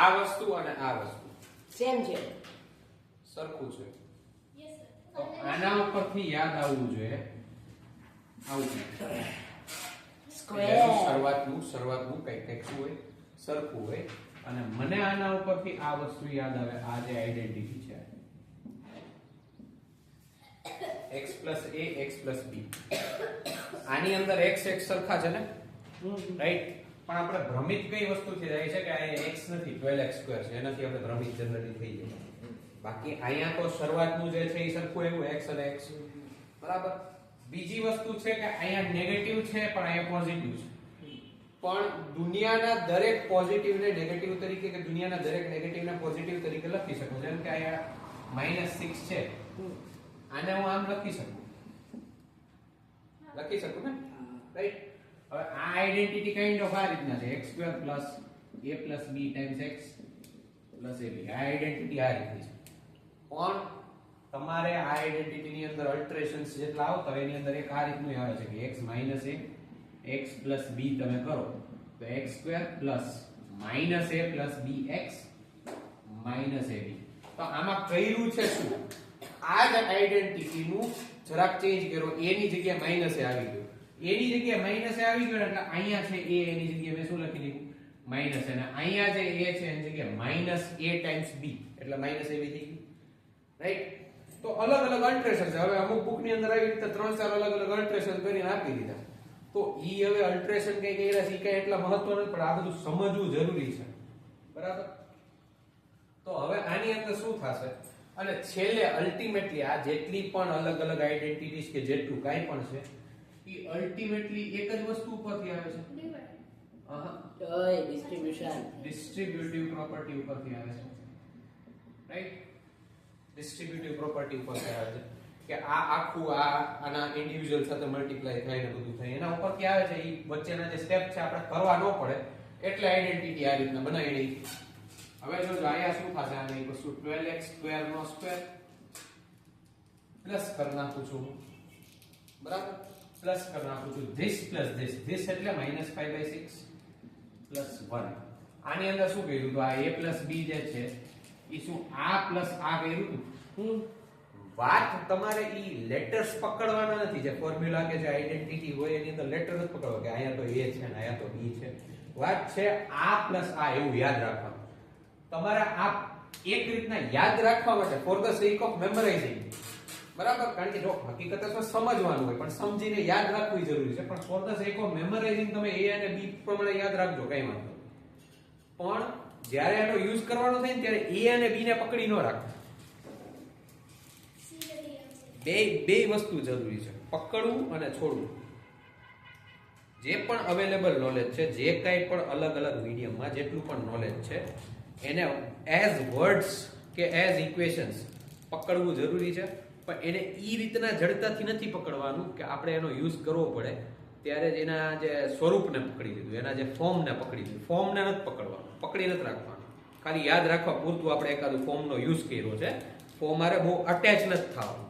આ વસ્તુ અને આ વસ્તુ સેમ છે. સરખું છે. તો આના ઉપરથી યાદ આવવું જોઈએ આવું કંઈક. સ્ક્વેર. શરૂઆતનું કંઈક શું હોય સરખું હોય અને મને આના ઉપરથી આ વસ્તુ યાદ આવે આ જે આઈડેન્ટિટી છે x plus a x plus b. આની અંદર x સરખા છે ને રાઈટ પણ આપણે ભ્રમિત કઈ વસ્તુથી થાય છે કે આ x નથી 12x2 છે એનાથી આપણે ભ્રમિત જનરલી થઈ જાય. બાકી અહીંયા તો શરૂઆતનું જે છે એ સરખું એવું x અને x બરાબર. બીજી વસ્તુ છે કે અહીંયા નેગેટિવ છે પણ અહીંયા પોઝિટિવ છે. પણ દુનિયાના દરેક પોઝિટિવ ને નેગેટિવ તરીકે કે દુનિયાના દરેક નેગેટિવ ને પોઝિટિવ તરીકે લખી શકો. જેમ કે અહીંયા -6 છે આને હું આમ લખી શકું ને રાઈટ. હવે આ આઈડેન્ટિટી કાઇન્ડ ઓફ આ રીતના છે x2 + a + b times x + ab. આ આઈડેન્ટિટી આ રીતની છે. પણ તમારે આ આઈડેન્ટિટી ની અંદર અલ્ટરેશન્સ જેટલા આવતા હોય એની અંદર એક આ રીતનું આવે છે કે x - a x + b તમે કરો તો x2 + a + bx - ab. તો આમાં કર્યું છે શું આ જ આઈડેન્ટિટી નું જરાક ચેન્જ કર્યો. a ની જગ્યાએ માઈનસ એ આવી ગયો. a ની જગ્યાએ માઈનસ એ આવી ગયો એટલે અહીંયા છે a એની જગ્યાએ મેં શું લખી દીધું માઈનસ. અને અહીંયા જે a છે એની જગ્યાએ -a ટાઈમ્સ b એટલે -ab થઈ ગયું રાઈટ. તો અલગ અલગ અલ્ટરેશન છે. હવે અમુક બુક ની અંદર આવી રીતે 3-4 અલગ અલગ અલ્ટરેશન કરીને આપી દીધા. તો ઈ હવે અલ્ટરેશન કઈ કર્યા છે કઈ એટલા મહત્વ નથી પણ આ બધું સમજવું જરૂરી છે બરાબર. તો હવે આની અંદર શું થશે અને છેલ્લે અલ્ટિમેટલી આ જેટલી પણ અલગ અલગ આઈડેન્ટિટીઝ કે જેટલું કાઈ પણ છે ઈ અલ્ટિમેટલી એક જ વસ્તુ ઉપરથી આવે છે ડિસ્ટ્રીબ્યુટિવ પ્રોપર્ટી ઉપરથી આવે છે રાઈટ. ડિસ્ટ્રીબ્યુટિવ પ્રોપર્ટી ઉપરથી આવે છે કે આ આખું આના ઇન્ડિવિડ્યુઅલ સાથે મલ્ટીપ્લાય થાય ને બધું થાય એના ઉપરથી આવે છે. ઈ વચ્ચેના જે સ્ટેપ છે આપણે કરવા ન પડે એટલે આઈડેન્ટિટી આ રીતના બનાવી દઈ. હવે જોજો આયા શું થશે આને = 12x2 નો સ્ક્વેર પ્લસ કરી નાખું છું બરાબર. પ્લસ કરી નાખું છું this plus this એટલે -5/6 + 1. આની અંદર શું કર્યું તો આ a + b જે છે ઈ શું આ પ્લસ આ કર્યું હું વાત તમારે ઈ લેટર્સ પકડવાના નથી. જે ફોર્મ્યુલા કે જે આઈડેન્ટિટી હોય એની અંદર લેટર જ પકડવા કે અહીંયા તો a છે ને અહીંયા તો b છે. વાત છે આ પ્લસ આ એવું યાદ રાખવાનું. તમારે આ એક રીતના યાદ રાખવા માટે ફોર ધ સેક ઓફ મેમરાઇઝિંગ બરાબર. કારણ કે જો હકીકત સમજવાનું હોય પણ સમજીને યાદ રાખવું જરૂરી છે. પણ ફોર ધ સેક ઓફ મેમરાઇઝિંગ તમે a અને b પ્રમાણે યાદ રાખજો કઈ વાંધો. પણ જ્યારે એનો યુઝ કરવાનો થાય ને ત્યારે a અને b ને પકડી ન રાખો. બે વસ્તુ જરૂરી છે પકડવું અને છોડવું. જે પણ અવેલેબલ નોલેજ છે જે કાંઈ પણ અલગ અલગ મીડિયમમાં જેટલું પણ નોલેજ છે એને એઝ વર્ડ્સ કે એઝ ઇક્વેશન્સ પકડવું જરૂરી છે. પણ એને ઈ રીતના જડતાથી નથી પકડવાનું કે આપણે એનો યુઝ કરવો પડે ત્યારે જ એના જે સ્વરૂપને પકડી લીધું એના જે ફોર્મને પકડી લીધું. ફોર્મને નથી પકડવાનું પકડી નથી રાખવાનું. ખાલી યાદ રાખવા પૂરતું આપણે એકાદું ફોર્મનો યુઝ કર્યો છે. ફોર્મ મારે બહુ અટેચ નથી થવાનું